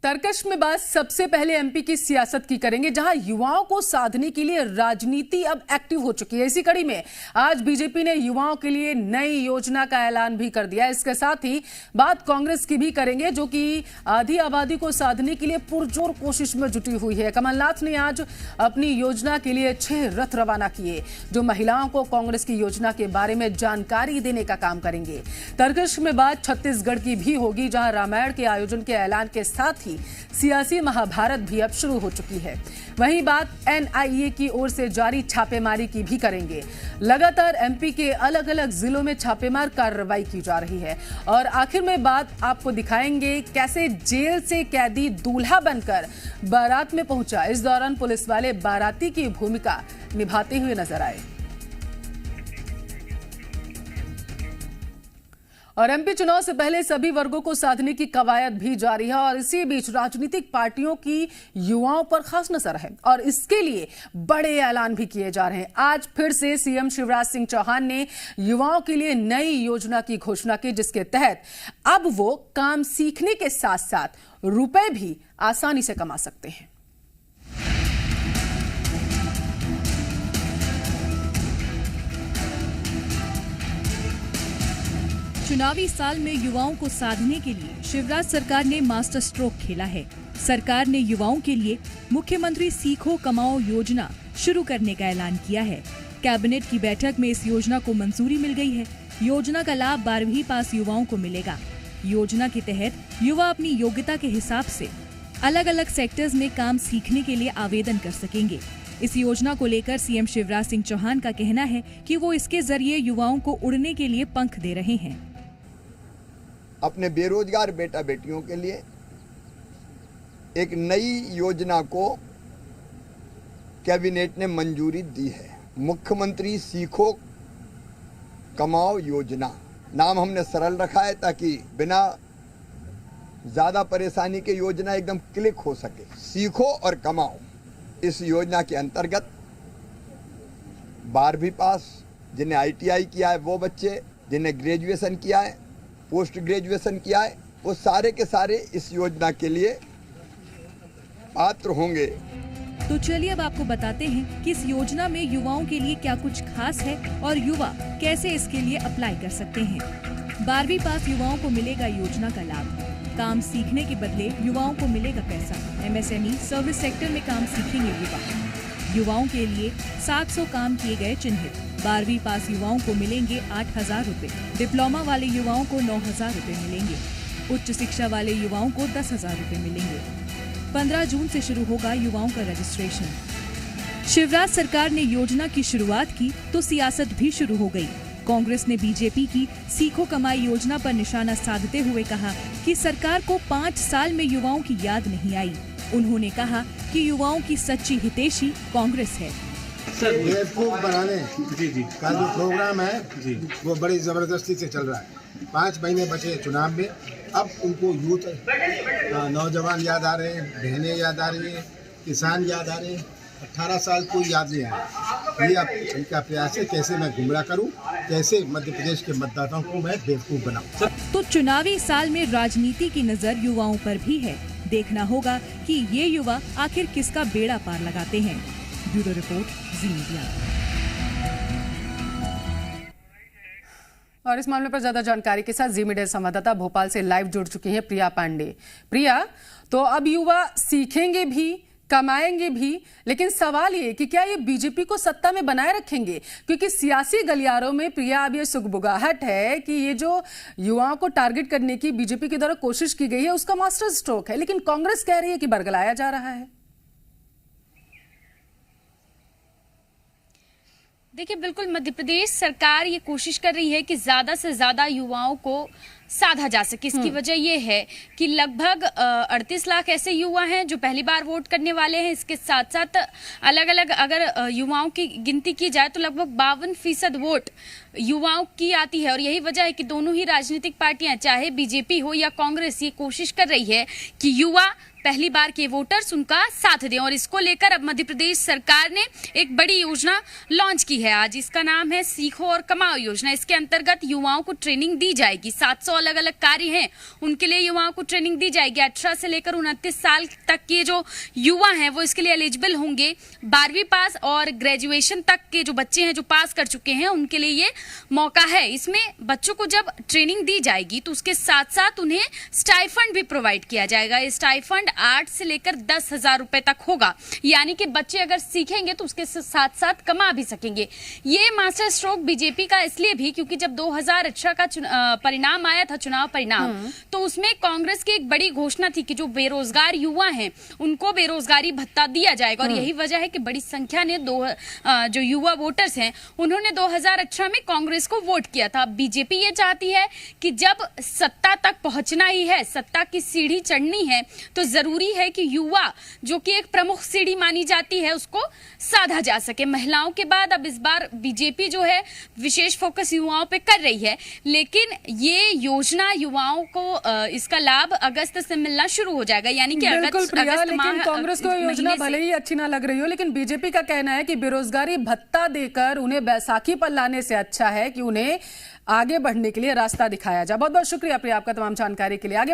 तरकश में बात सबसे पहले एमपी की सियासत की करेंगे, जहां युवाओं को साधने के लिए राजनीति अब एक्टिव हो चुकी है। इसी कड़ी में आज बीजेपी ने युवाओं के लिए नई योजना का ऐलान भी कर दिया। इसके साथ ही बात कांग्रेस की भी करेंगे, जो कि आधी आबादी को साधने के लिए पुरजोर कोशिश में जुटी हुई है। कमलनाथ ने आज अपनी योजना के लिए 6 रथ रवाना किए, जो महिलाओं को कांग्रेस की योजना के बारे में जानकारी देने का काम करेंगे। तरकश में बात छत्तीसगढ़ की भी होगी, जहां रामायण के आयोजन के ऐलान के साथ ही सियासी महाभारत भी अब शुरू हो चुकी है। वहीं बात एनआईए की ओर से जारी छापेमारी की भी करेंगे। लगातार एमपी के अलग अलग जिलों में छापेमार कार्रवाई की जा रही है। और आखिर में बात आपको दिखाएंगे कैसे जेल से कैदी दूल्हा बनकर बारात में पहुंचा। इस दौरान पुलिस वाले बाराती की भूमिका निभाते हुए नजर आए। और एमपी चुनाव से पहले सभी वर्गों को साधने की कवायद भी जारी है। और इसी बीच राजनीतिक पार्टियों की युवाओं पर खास नजर है और इसके लिए बड़े ऐलान भी किए जा रहे हैं। आज फिर से सीएम शिवराज सिंह चौहान ने युवाओं के लिए नई योजना की घोषणा की, जिसके तहत अब वो काम सीखने के साथ साथ रुपए भी आसानी से कमा सकते हैं। चुनावी साल में युवाओं को साधने के लिए शिवराज सरकार ने मास्टर स्ट्रोक खेला है। सरकार ने युवाओं के लिए मुख्यमंत्री सीखो कमाओ योजना शुरू करने का ऐलान किया है। कैबिनेट की बैठक में इस योजना को मंजूरी मिल गई है। योजना का लाभ 12वीं पास युवाओं को मिलेगा। योजना के तहत युवा अपनी योग्यता के हिसाब से अलग अलग सेक्टर्स में काम सीखने के लिए आवेदन कर सकेंगे। इस योजना को लेकर सीएम शिवराज सिंह चौहान का कहना है कि वो इसके जरिए युवाओं को उड़ने के लिए पंख दे रहे हैं। अपने बेरोजगार बेटा बेटियों के लिए एक नई योजना को कैबिनेट ने मंजूरी दी है। मुख्यमंत्री सीखो कमाओ योजना नाम हमने सरल रखा है, ताकि बिना ज़्यादा परेशानी के योजना एकदम क्लिक हो सके। सीखो और कमाओ इस योजना के अंतर्गत 12वीं पास जिन्हें आईटीआई किया है वो बच्चे, जिन्हें ग्रेजुएशन किया है, पोस्ट ग्रेजुएशन किया है, वो सारे के सारे इस योजना के लिए पात्र होंगे। तो चलिए अब आपको बताते हैं कि इस योजना में युवाओं के लिए क्या कुछ खास है और युवा कैसे इसके लिए अप्लाई कर सकते हैं। 12वीं पास युवाओं को मिलेगा योजना का लाभ। काम सीखने के बदले युवाओं को मिलेगा पैसा। एमएसएमई सर्विस सेक्टर में काम सीखेंगे युवाओं के लिए 700 काम किए गए चिन्हित। 12वीं पास युवाओं को मिलेंगे 8,000 रुपए। डिप्लोमा वाले युवाओं को 9,000 रुपए मिलेंगे। उच्च शिक्षा वाले युवाओं को 10,000 रुपए मिलेंगे। 15 जून से शुरू होगा युवाओं का रजिस्ट्रेशन। शिवराज सरकार ने योजना की शुरुआत की तो सियासत भी शुरू हो गई। कांग्रेस ने बीजेपी की सीखो कमाई योजना पर निशाना साधते हुए कहा कि सरकार को 5 साल में युवाओं की याद नहीं आई। उन्होंने कहा कि युवाओं की सच्ची हितैषी कांग्रेस है। बेवकूफ बनाने का जो प्रोग्राम है वो बड़ी जबरदस्ती से चल रहा है। 5 महीने बचे चुनाव में, अब उनको यूथ नौजवान याद आ रहे हैं, बहनें याद आ रही हैं, किसान याद आ रहे हैं। 18 साल कोई याद नहीं आया। ये अब इनका प्रयास है कैसे मैं गुमराह करूं, कैसे मध्य प्रदेश के मतदाताओं को मैं बेवकूफ बनाऊं। तो चुनावी साल में राजनीति की नजर युवाओं पर भी है। देखना होगा कि ये युवा आखिर किसका बेड़ा पार लगाते हैं। ब्यूरो रिपोर्ट, जी मीडिया। और इस मामले पर ज्यादा जानकारी के साथ जी मीडिया संवाददाता भोपाल से लाइव जुड़ चुकी हैं प्रिया पांडे। प्रिया, तो अब युवा सीखेंगे भी, कमाएंगे भी, लेकिन सवाल ये कि क्या ये बीजेपी को सत्ता में बनाए रखेंगे? क्योंकि सियासी गलियारों में प्रिया अब ये सुगबुगाहट है कि ये जो युवाओं को टारगेट करने की बीजेपी की द्वारा कोशिश की गई है उसका मास्टर स्ट्रोक है, लेकिन कांग्रेस कह रही है कि बरगलाया जा रहा है। देखिए, बिल्कुल मध्य प्रदेश सरकार ये कोशिश कर रही है कि ज्यादा से ज्यादा युवाओं को साधा जा सके। इसकी वजह ये है कि लगभग 38 लाख ऐसे युवा हैं जो पहली बार वोट करने वाले हैं। इसके साथ साथ अलग अलग अगर युवाओं की गिनती की जाए तो लगभग 52% वोट युवाओं की आती है और यही वजह है कि दोनों ही राजनीतिक पार्टियां, चाहे बीजेपी हो या कांग्रेस, ये कोशिश कर रही है कि युवा पहली बार के वोटर्स उनका साथ दें। और इसको लेकर अब मध्य प्रदेश सरकार ने एक बड़ी योजना लॉन्च की है आज। इसका नाम है सीखो और कमाओ योजना। इसके अंतर्गत युवाओं को ट्रेनिंग दी जाएगी। 700 अलग अलग कार्य हैं, उनके लिए युवाओं को ट्रेनिंग दी जाएगी। 18 से लेकर 29 साल तक के जो युवा हैं वो इसके लिए एलिजिबल होंगे। 12वीं पास और ग्रेजुएशन तक के जो बच्चे हैं जो पास कर चुके हैं उनके लिए ये मौका है। इसमें बच्चों को जब ट्रेनिंग दी जाएगी तो उसके साथ साथ उन्हें स्टाइफंड भी प्रोवाइड किया जाएगा। ये स्टाइफंड 8 से लेकर 10,000 रुपए तक होगा, यानी कि बच्चे अगर सीखेंगे तो उसके साथ साथ कमा भी सकेंगे। ये मास्टर स्ट्रोक बीजेपी का इसलिए भी क्योंकि जब 2018 का परिणाम आया था, चुनाव परिणाम, तो उसमें कांग्रेस की एक बड़ी घोषणा थी कि जो बेरोजगार युवा हैं उनको बेरोजगारी भत्ता दिया जाएगा। और यही वजह है कि बड़ी संख्या ने जो युवा वोटर्स हैं उन्होंने 2018 में कांग्रेस को वोट किया था। बीजेपी ये चाहती है कि जब सत्ता तक पहुंचना ही है, सत्ता की सीढ़ी चढ़नी है, तो जरूरी है कि युवा, जो कि एक प्रमुख सीढ़ी मानी जाती है, उसको साधा जा सके। महिलाओं के बाद अब इस बार बीजेपी जो है विशेष फोकस युवाओं पे कर रही है, लेकिन ये योजना युवाओं को इसका लाभ अगस्त से मिलना शुरू हो जाएगा, यानी कि बिल्कुल प्रिया, लेकिन कांग्रेस को योजना भले ही अच्छी ना लग रही हो, लेकिन बीजेपी का कहना है कि बेरोजगारी भत्ता देकर उन्हें बैसाखी पर लाने से अच्छा है कि उन्हें आगे बढ़ने के लिए रास्ता दिखाया जाए। बहुत बहुत शुक्रिया प्रिया आपका तमाम जानकारी के लिए। आगे